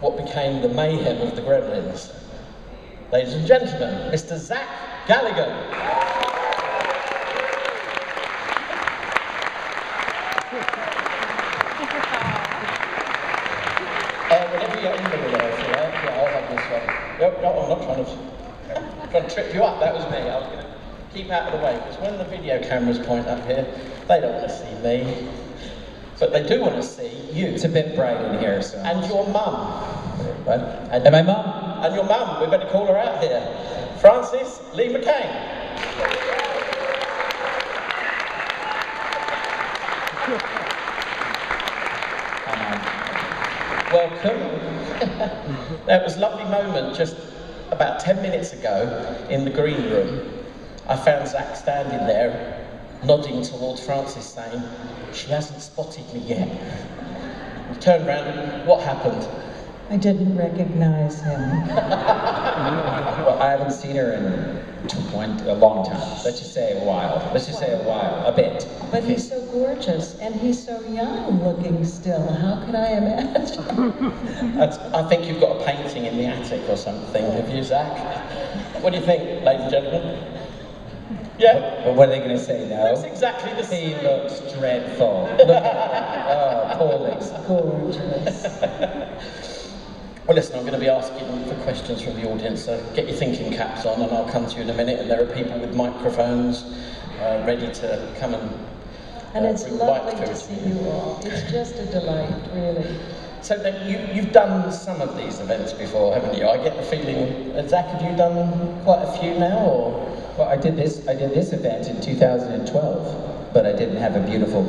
what became the mayhem of the Gremlins. Ladies and gentlemen, Mr. Zach Galligan. Whenever you're in the middle there, yeah, I'll have this one. No, I'm not trying to trip you up, that was me. I was going to keep out of the way, because when the video cameras point up here, they don't want to see me. But they do want to see you. It's a bit bright in here, so. And your mum. What? And my mum. And your mum, we better call her out here. Frances Lee McCain. Welcome. That was a lovely moment just about 10 minutes ago in the green room. I found Zach standing there, nodding towards Frances, saying, "She hasn't spotted me yet." We turned round and what happened? I didn't recognize him. Well, I haven't seen her in a long time. Let's just say a while. A bit. But he's so gorgeous, and he's so young looking still. How could I imagine? I think you've got a painting in the attic or something, have you, Zach? What do you think, ladies and gentlemen? Yeah? But what are they going to say now? Looks exactly the same. He looks dreadful. Look at that. Oh, poor legs. Gorgeous. Well, listen, I'm going to be asking for questions from the audience, so get your thinking caps on and I'll come to you in a minute. And there are people with microphones ready to come and it's bring lovely light to see you all. It's just a delight, really. So then you've done some of these events before, haven't you? I get the feeling, Zach, have you done quite a few now, or? Well, I did this event in 2012, but I didn't have a beautiful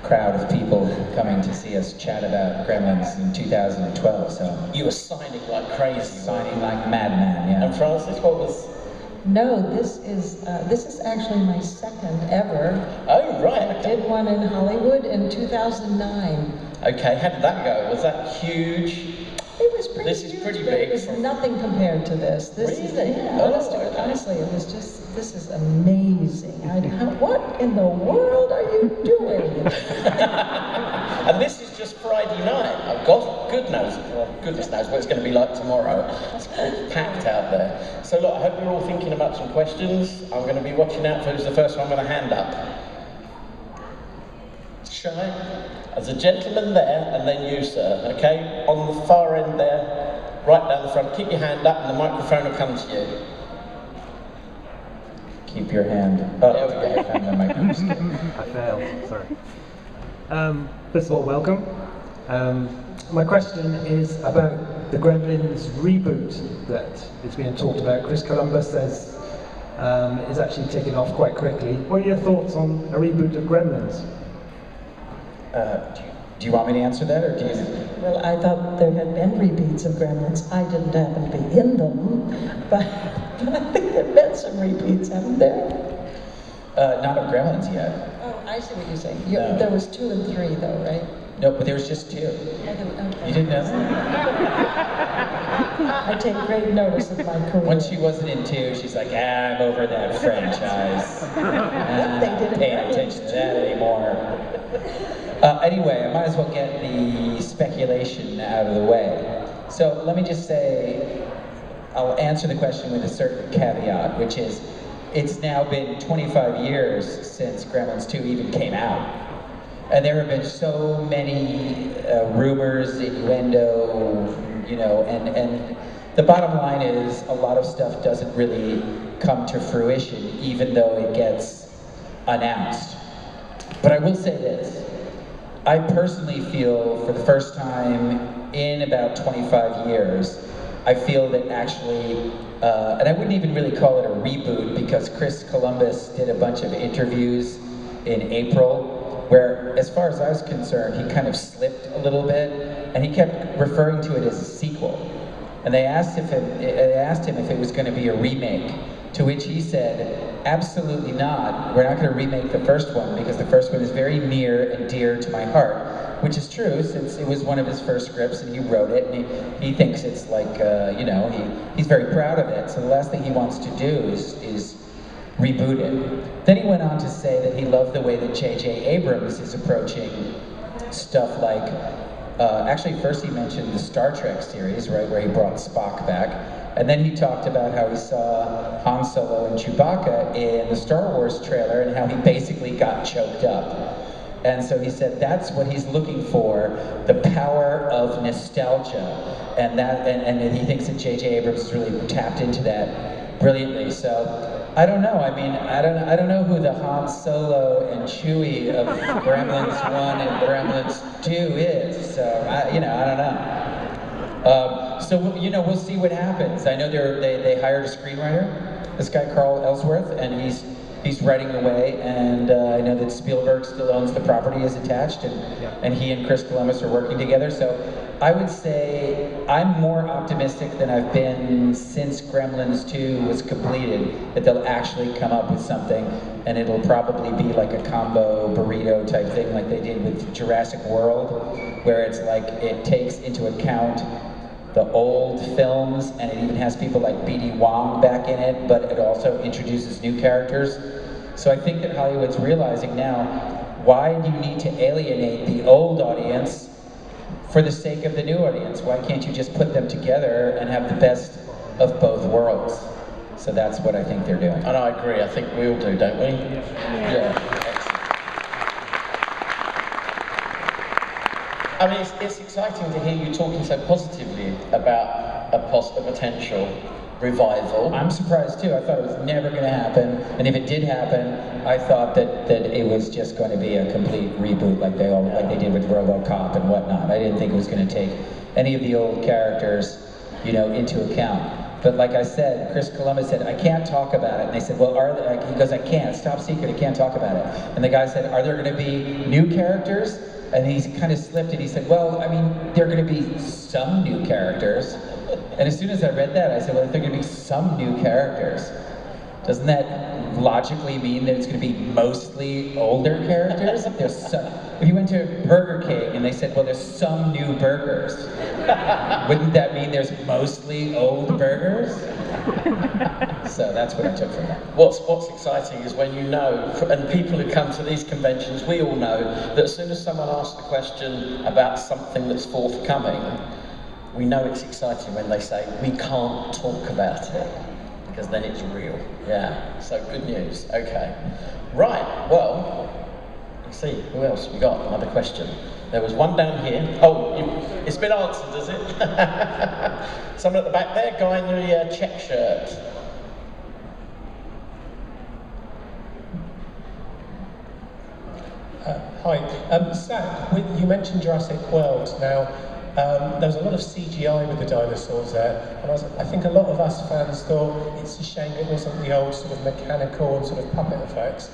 crowd of people coming to see us chat about Gremlins in 2012, so. You were signing like crazy. Signing like madman, yeah. And Frances, what was? No, this is actually my second ever. Oh, right. I did one in Hollywood in 2009. Okay, how did that go? Was that huge? It was pretty This huge, is pretty but big. It was nothing compared to this. This is, Really? yeah, Oh, honestly, it was just, this is amazing. What in the world are you doing? And this is just Friday night. Oh, God, goodness knows what it's going to be like tomorrow. It's packed out there. So look, I hope you're all thinking about some questions. I'm going to be watching out for who's the first one with a hand up. Shy. There's a gentleman there, and then you, sir, okay? On the far end there, right down the front. Keep your hand up, and the microphone will come to you. Keep your hand up. There we go. I found the microphone. I failed, sorry. First of all, welcome. My question is about the Gremlins reboot that is being talked about. Chris Columbus says is actually taking off quite quickly. What are your thoughts on a reboot of Gremlins? Do you want me to answer that, or do you? Well, I thought there had been repeats of Gremlins. I didn't happen to be in them, but I think there have been some repeats, haven't there? Not of Gremlins yet. Oh, I see what you're saying. No. There was 2 and 3, though, right? No, but there was just 2. Okay. You didn't know that? I take great notice of my career. When she wasn't in 2, she's like, I'm over that franchise. I'm They not did it paying right. attention to that anymore. Anyway, I might as well get the speculation out of the way. So let me just say, I'll answer the question with a certain caveat, which is, it's now been 25 years since Gremlins 2 even came out. And there have been so many rumors, innuendo, you know, and the bottom line is a lot of stuff doesn't really come to fruition, even though it gets announced. But I will say this. I personally feel, for the first time in about 25 years, I feel that actually, and I wouldn't even really call it a reboot, because Chris Columbus did a bunch of interviews in April, where, as far as I was concerned, he kind of slipped a little bit, and he kept referring to it as a sequel. And they asked him if it was going to be a remake, to which he said, absolutely not. We're not going to remake the first one, because the first one is very near and dear to my heart, which is true, since it was one of his first scripts, and he wrote it, and he thinks it's like, you know, he's very proud of it, so the last thing he wants to do is reboot it. Then he went on to say that he loved the way that J.J. Abrams is approaching stuff like Actually, first he mentioned the Star Trek series, right, where he brought Spock back. And then he talked about how he saw Han Solo and Chewbacca in the Star Wars trailer and how he basically got choked up. And so he said that's what he's looking for, the power of nostalgia. And he thinks that J.J. Abrams has really tapped into that brilliantly. So I don't know. I mean, I don't know who the Han Solo and Chewie of Gremlins 1 and Gremlins 2 is. So I don't know. So we'll see what happens. I know they hired a screenwriter, this guy Carl Ellsworth, and he's writing away. And I know that Spielberg still owns the property as attached, and he and Chris Columbus are working together. So I would say I'm more optimistic than I've been since Gremlins 2 was completed, that they'll actually come up with something, and it'll probably be like a combo burrito type thing like they did with Jurassic World, where it's like it takes into account the old films, and it even has people like B.D. Wong back in it, but it also introduces new characters. So I think that Hollywood's realizing now, why do you need to alienate the old audience for the sake of the new audience? Why can't you just put them together and have the best of both worlds? So that's what I think they're doing. And I agree, I think we all do, don't we? Yeah. I mean, it's exciting to hear you talking so positively about a potential revival. I'm surprised too. I thought it was never going to happen, and if it did happen, I thought that it was just going to be a complete reboot, like they did with RoboCop and whatnot. I didn't think it was going to take any of the old characters, into account. But like I said, Chris Columbus said, I can't talk about it. And they said, well, he goes, I can't. It's top secret. I can't talk about it. And the guy said, are there going to be new characters? And he kind of slipped and he said, well, I mean, there are going to be some new characters. And as soon as I read that, I said, well, if there are going to be some new characters, doesn't that logically mean that it's going to be mostly older characters? If you went to Burger King and they said, well, there's some new burgers, wouldn't that mean there's mostly old burgers? So that's what I took from that. What's exciting is when and people who come to these conventions, we all know that as soon as someone asks the question about something that's forthcoming, we know it's exciting when they say, we can't talk about it, because then it's real. Yeah, so good news. Okay. Right, well, let's see, who else we got? Another question. There was one down here. Oh, it's been answered, has it? Someone at the back there, guy in the check shirt. Hi. Sam, you mentioned Jurassic World. Now, there was a lot of CGI with the dinosaurs there, and I think a lot of us fans thought it's a shame it wasn't the old sort of mechanical and sort of puppet effects.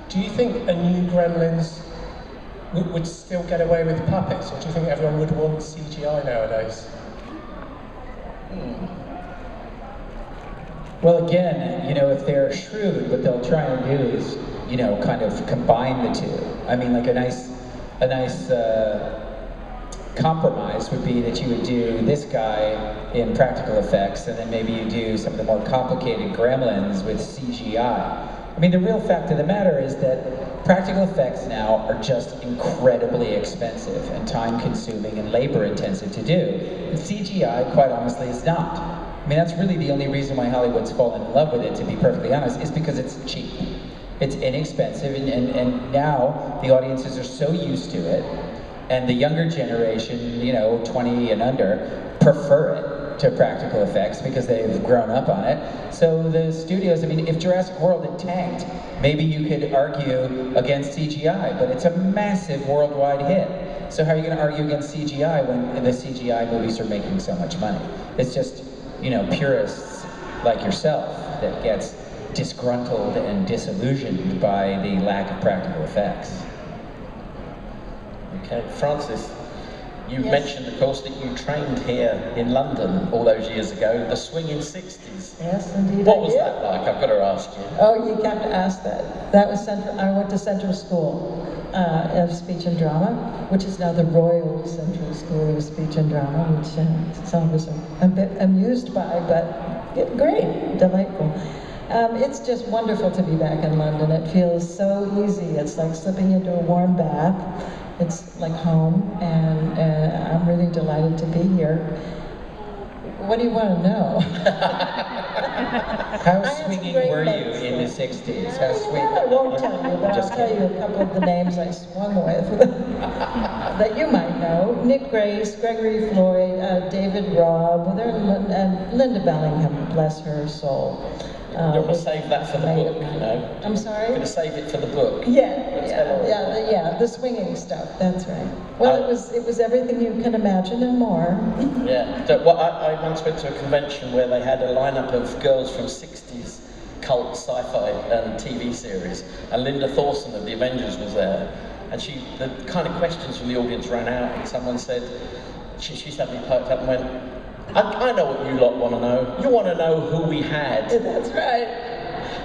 Do you think a new Gremlins would still get away with puppets, or do you think everyone would want CGI nowadays? Well, again, if they're shrewd, what they'll try and do is, kind of combine the two. I mean, like a nice compromise would be that you would do this guy in practical effects, and then maybe you do some of the more complicated Gremlins with CGI. I mean, the real fact of the matter is that practical effects now are just incredibly expensive and time-consuming and labor-intensive to do. And CGI, quite honestly, is not. I mean, that's really the only reason why Hollywood's fallen in love with it, to be perfectly honest, is because it's cheap. It's inexpensive, and now the audiences are so used to it, and the younger generation, 20 and under, prefer it to practical effects because they've grown up on it. So the studios, I mean, if Jurassic World had tanked, maybe you could argue against CGI, but it's a massive worldwide hit. So how are you going to argue against CGI when the CGI movies are making so much money? It's just, purists like yourself that gets disgruntled and disillusioned by the lack of practical effects. Okay, Francis, you Yes. mentioned, of course, that you trained here in London all those years ago, the swinging 60s. Yes, indeed. What I was did. that like? I've got to ask you. Oh, you have to ask that. That was I went to Central School of Speech and Drama, which is now the Royal Central School of Speech and Drama, which some of us are a bit amused by, but great, delightful. It's just wonderful to be back in London. It feels so easy. It's like slipping into a warm bath. It's like home, and I'm really delighted to be here. What do you want to know? How swinging were you in the 60s? How swinging? I won't tell you, but I'll tell you a couple of the names I swung with that you might know. Nick Grace, Gregory Floyd, David Robb, and Linda Bellingham, bless her soul. You're going to save that for the book, you know. I'm sorry? You're going to save it for the book. Yeah, the swinging stuff, that's right. Well, it was everything you can imagine and more. Yeah. So, well, I once went to a convention where they had a lineup of girls from 60s cult sci-fi and TV series, and Linda Thorson of the Avengers was there, and the kind of questions from the audience ran out, and someone said, she suddenly perked up and went, I know what you lot want to know. You want to know who we had. That's right.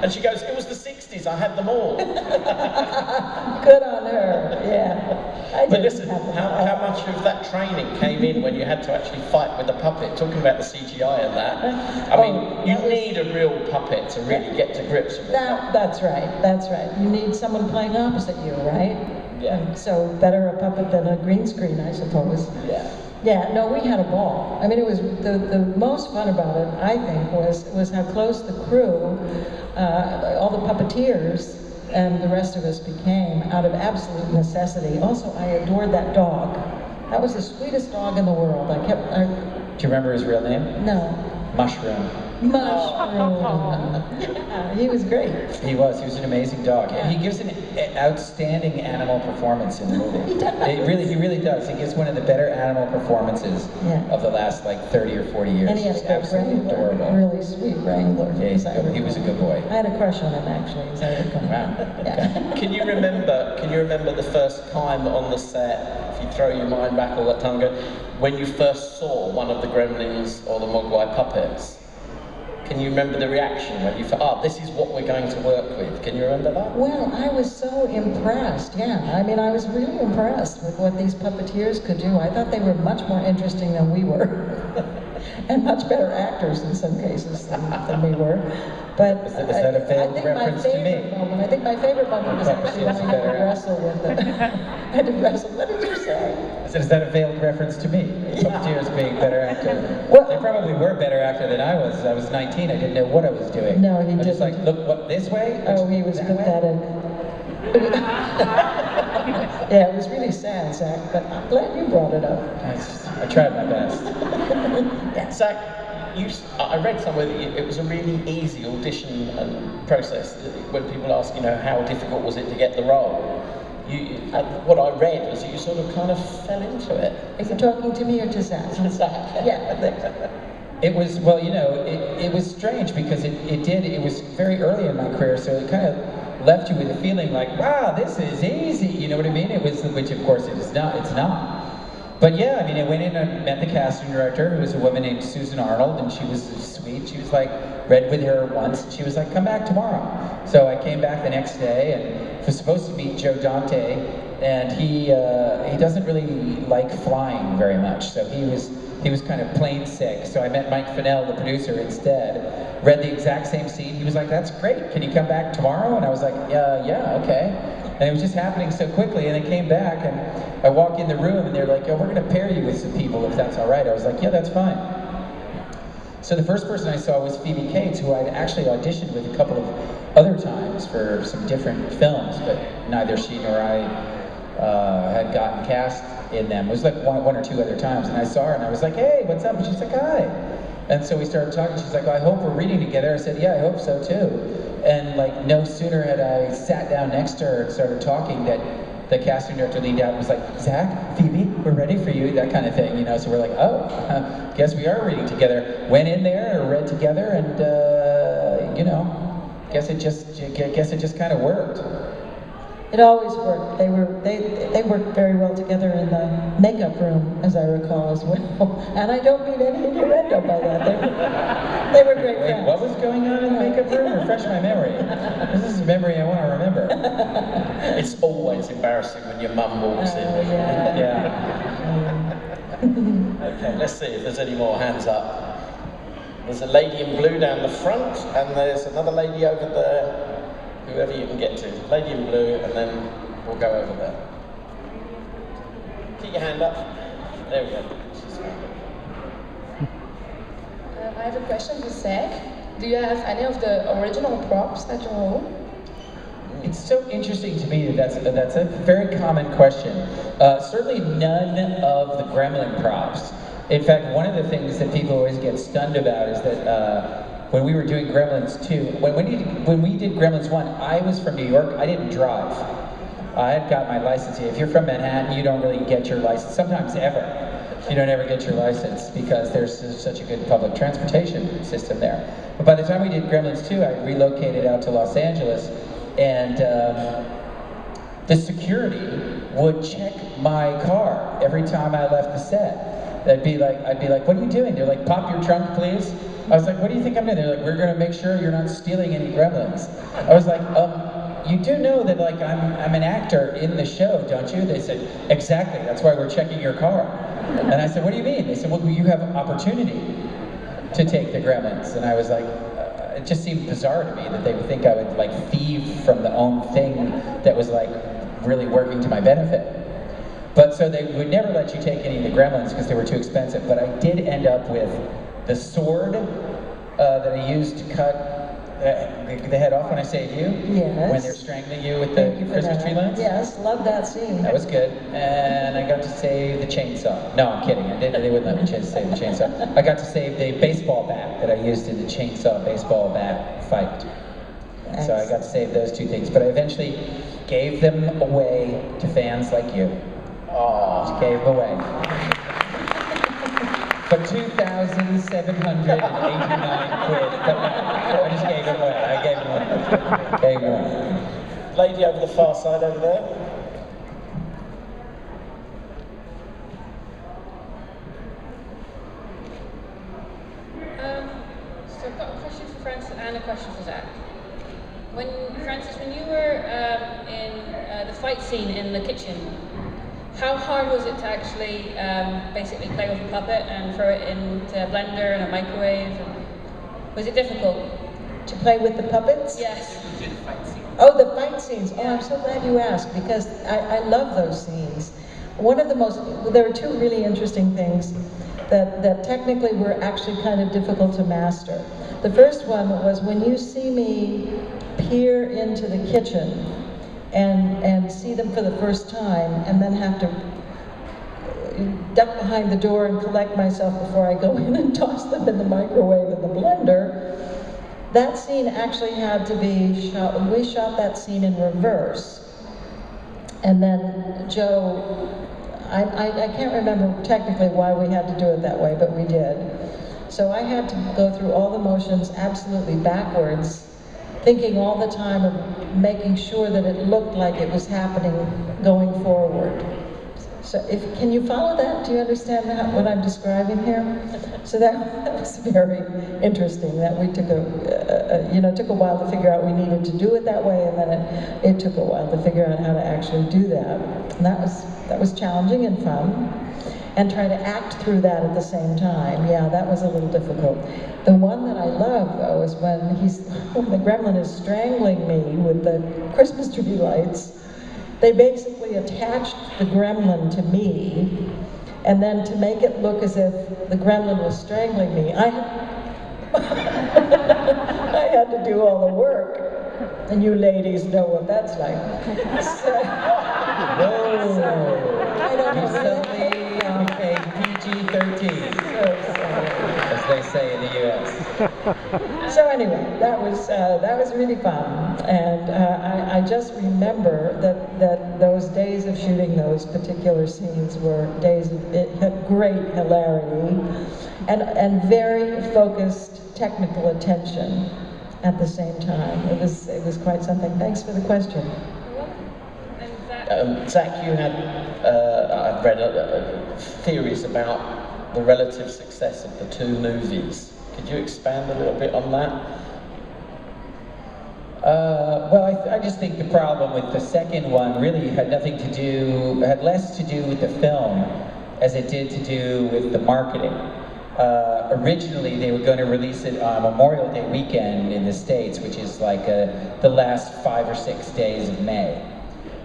And she goes, it was the 60s, I had them all. Good on her, yeah. But listen, how much of that training came in when you had to actually fight with the puppet? Talking about the CGI and that. I mean, you need a real puppet to really get to grips with it. That's right. You need someone playing opposite you, right? Yeah. And so better a puppet than a green screen, I suppose. Yeah. Yeah, no, we had a ball. I mean, it was the most fun about it, I think, was how close the crew, all the puppeteers, and the rest of us became out of absolute necessity. Also, I adored that dog. That was the sweetest dog in the world. Do you remember his real name? No. Mushroom. Mushroom. He was great. He was an amazing dog. Yeah. He gives an outstanding animal performance in the movie. He really does. He gives one of the better animal performances of the last like 30 or 40 years. And he had a good Wrangler, really sweet Wrangler. Yeah, he was a good boy. I had a crush on him actually, as I recall. Wow. Yeah. Can you remember the first time on the set, if you throw your mind back all that time ago, when you first saw one of the Gremlins or the Mogwai puppets? Can you remember the reaction when you thought, this is what we're going to work with? Can you remember that? Well, I was so impressed, yeah. I mean, I was really impressed with what these puppeteers could do. I thought they were much more interesting than we were. And much better actors in some cases than we were. But is that a failed reference to me? I think my favorite moment was actually when I had to wrestle with it. I had to wrestle. What did you say? Is that a veiled reference to me? Puppeteers being better actor. Well, they probably were a better actor than I was. I was 19. I didn't know what I was doing. No, he didn't. I was just like, look, what, this way? Oh, he was pathetic. Yeah, it was really sad, Zach, but I'm glad you brought it up. I tried my best. Zach, I read somewhere that it was a really easy audition process. When people ask, how difficult was it to get the role? What I read was you sort of kind of fell into it. Are you talking to me or to Zach? Zach. Yeah. It was, well, it was strange because it was very early in my career, so it kind of left you with a feeling like, wow, this is easy, you know what I mean? It was, which of course it's not. But yeah, I mean, I went in and met the casting director, who was a woman named Susan Arnold, and she was sweet. She was like, read with her once, and she was like, come back tomorrow. So I came back the next day and was supposed to meet Joe Dante, and he doesn't really like flying very much, so he was kind of plain sick. So I met Mike Fennell, the producer, instead, read the exact same scene. He was like, that's great, can you come back tomorrow? And I was like, yeah, okay. And it was just happening so quickly, and they came back, and I walk in the room, and they're like, oh, we're gonna pair you with some people if that's all right. I was like, yeah, that's fine. So the first person I saw was Phoebe Cates, who I'd actually auditioned with a couple of other times for some different films, but neither she nor I had gotten cast in them. It was like one or two other times, and I saw her, and I was like, hey, what's up? And she's like, hi. And so we started talking. She's like, well, I hope we're reading together. I said, yeah, I hope so too. And like, no sooner had I sat down next to her and started talking that the casting director leaned out and was like, Zach, Phoebe, we're ready for you, that kind of thing, So we're like, oh, guess we are reading together. Went in there, read together, and guess it just kind of worked. It always worked. They worked very well together in the makeup room, as I recall, as well. And I don't mean any innuendo by that. They were great friends. What was going on in the makeup room? Refresh my memory. This is a memory I want to remember. It's always embarrassing when your mum walks in. Okay, let's see if there's any more hands up. There's a lady in blue down the front, and there's another lady over there. Whoever you can get to. Lady in blue, and then we'll go over there. Keep your hand up. There we go. I have a question for Zach. Do you have any of the original props at your home? It's so interesting to me that that's a very common question. Certainly none of the Gremlin props. In fact, one of the things that people always get stunned about is that when we were doing Gremlins 2, when we did Gremlins 1, I was from New York, I didn't drive. I had got my license here. If you're from Manhattan, you don't really get your license, sometimes ever. You don't ever get your license because there's such a good public transportation system there. But by the time we did Gremlins 2, I relocated out to Los Angeles, and the security would check my car every time I left the set. I'd be like, what are you doing? They're like, pop your trunk, please. I was like, what do you think I'm doing? They're like, we're gonna make sure you're not stealing any Gremlins. I was like, you do know that like I'm an actor in the show, don't you? They said, exactly, that's why we're checking your car. And I said, what do you mean? They said, well, you have an opportunity to take the Gremlins. And I was like, it just seemed bizarre to me that they would think I would like thieve from the own thing that was like really working to my benefit. But so they would never let you take any of the Gremlins because they were too expensive. But I did end up with the sword that I used to cut the head off when I saved you. Yes. When they're strangling you with the Christmas tree lights. Yes, love that scene. That was good. And I got to save the chainsaw. No, I'm kidding. They wouldn't let me save the chainsaw. I got to save the baseball bat that I used in the chainsaw baseball bat fight. Excellent. So I got to save those two things. But I eventually gave them away to fans like you. Oh, just gave them away. For 2,789 quid. I just gave them away. I gave them away. Gave them away. Lady over the far side over there. So I've got a question for Francis and a question for Zach. Francis, when you were in the fight scene in the kitchen, how hard was it to actually basically play with a puppet and throw it into a blender and a microwave? Was it difficult? To play with the puppets? Yes. Oh, the fight scenes. Oh, I'm so glad you asked because I love those scenes. There were two really interesting things that technically were actually kind of difficult to master. The first one was when you see me peer into the kitchen and see them for the first time and then have to duck behind the door and collect myself before I go in and toss them in the microwave and the blender. That scene actually had to be shot. We shot that scene in reverse. And then Joe, I can't remember technically why we had to do it that way, but we did. So I had to go through all the motions absolutely backwards, thinking all the time of making sure that it looked like it was happening going forward. So can you follow that? Do you understand what I'm describing here? So that was very interesting. That we took took a while to figure out we needed to do it that way, and then it took a while to figure out how to actually do that. And that was challenging and fun. And try to act through that at the same time. Yeah, that was a little difficult. The one that I love, though, is when the gremlin is strangling me with the Christmas tree lights. They basically attached the gremlin to me, and then to make it look as if the gremlin was strangling me, I had to do all the work. And you ladies know what that's like. I don't know. PG-13, as they say in the U.S. So anyway, that was really fun, and I just remember that those days of shooting those particular scenes were days of great hilarity and very focused technical attention at the same time. It was quite something. Thanks for the question. Zach, you had, I've read theories about the relative success of the two movies. Could you expand a little bit on that? Well, I just think the problem with the second one really had less to do with the film as it did to do with the marketing. Originally, they were going to release it on Memorial Day weekend in the States, which is like the last 5 or 6 days of May.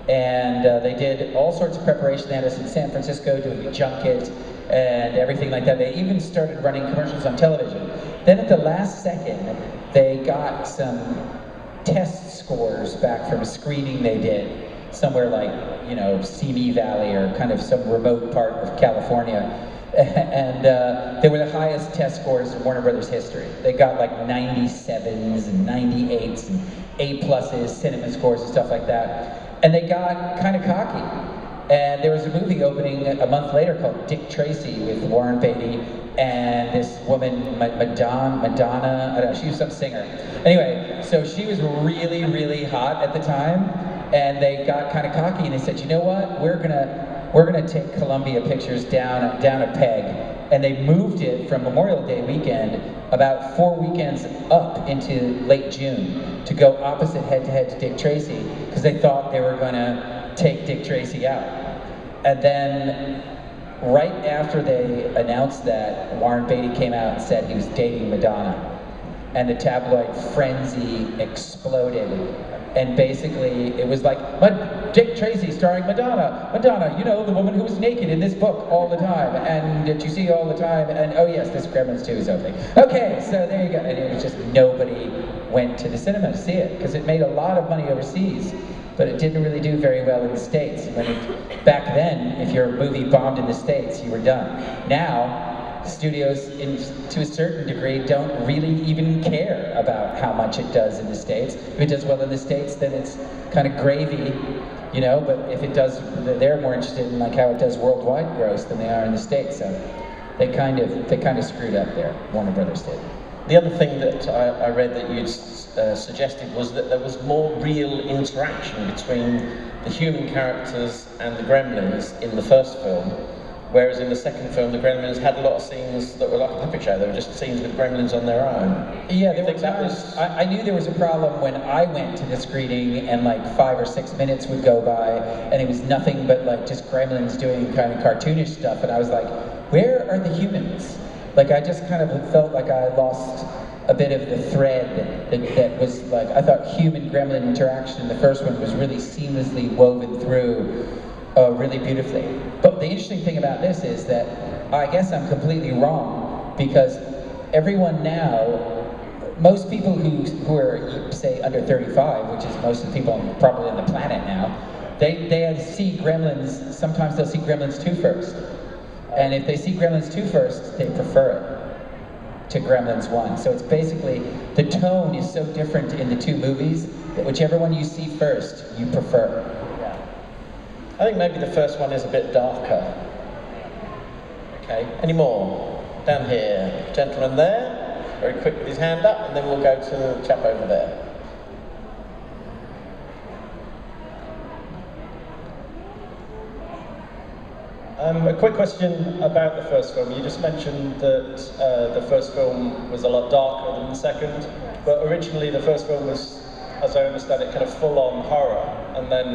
And they did all sorts of preparation. They had us in San Francisco doing a junket and everything like that. They even started running commercials on television. Then at the last second, they got some test scores back from a screening they did somewhere like, you know, Simi Valley or kind of some remote part of California. And they were the highest test scores in Warner Brothers history. They got like 97s and 98s and A+, cinema scores and stuff like that. And they got kind of cocky. And there was a movie opening a month later called Dick Tracy with Warren Beatty and this woman, Madonna, I don't know, she was some singer. Anyway, so she was really, really hot at the time, and they got kind of cocky and they said, you know what, we're gonna take Columbia Pictures down a peg. And they moved it from Memorial Day weekend about 4 weekends up into late June to go opposite head-to-head to Dick Tracy because they thought they were gonna take Dick Tracy out. And then right after they announced that, Warren Beatty came out and said he was dating Madonna. And the tabloid frenzy exploded. And basically, it was like, Dick Tracy starring Madonna. Madonna, you know, the woman who was naked in this book all the time, and that you see all the time, and oh yes, this Gremlins 2 is opening. Okay, so there you go. And it was just nobody went to the cinema to see it, because it made a lot of money overseas, but it didn't really do very well in the States. Back then, if your movie bombed in the States, you were done. Now, studios, to a certain degree, don't really even care about how much it does in the States. If it does well in the States, then it's kind of gravy, you know, but if it does, they're more interested in like how it does worldwide gross than they are in the States, so they kind of screwed up there, Warner Brothers did. The other thing that I read that you'd suggested was that there was more real interaction between the human characters and the Gremlins in the first film, whereas in the second film, the Gremlins had a lot of scenes that were like a puppet show. They were just scenes with Gremlins on their own. Yeah, there were times, I knew there was a problem when I went to the screening and like 5 or 6 minutes would go by and it was nothing but like just Gremlins doing kind of cartoonish stuff, and I was like, where are the humans? Like I just kind of felt like I lost a bit of the thread that was like, I thought human-gremlin interaction in the first one was really seamlessly woven through really beautifully. But the interesting thing about this is that I guess I'm completely wrong, because everyone now, most people who are, say, under 35, which is most of the people probably on the planet now, they see Gremlins, sometimes they'll see Gremlins 2 first. And if they see Gremlins 2 first, they prefer it to Gremlins 1. So it's basically, the tone is so different in the two movies that whichever one you see first, you prefer. I think maybe the first one is a bit darker. Okay, any more? Down here, gentleman there, very quick with his hand up, and then we'll go to the chap over there. A quick question about the first film. You just mentioned that the first film was a lot darker than the second, but originally the first film was, as I understand it, kind of full-on horror, and then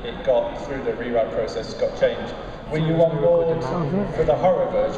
it got, through the rewrite process, got changed. Were you on board for the horror version?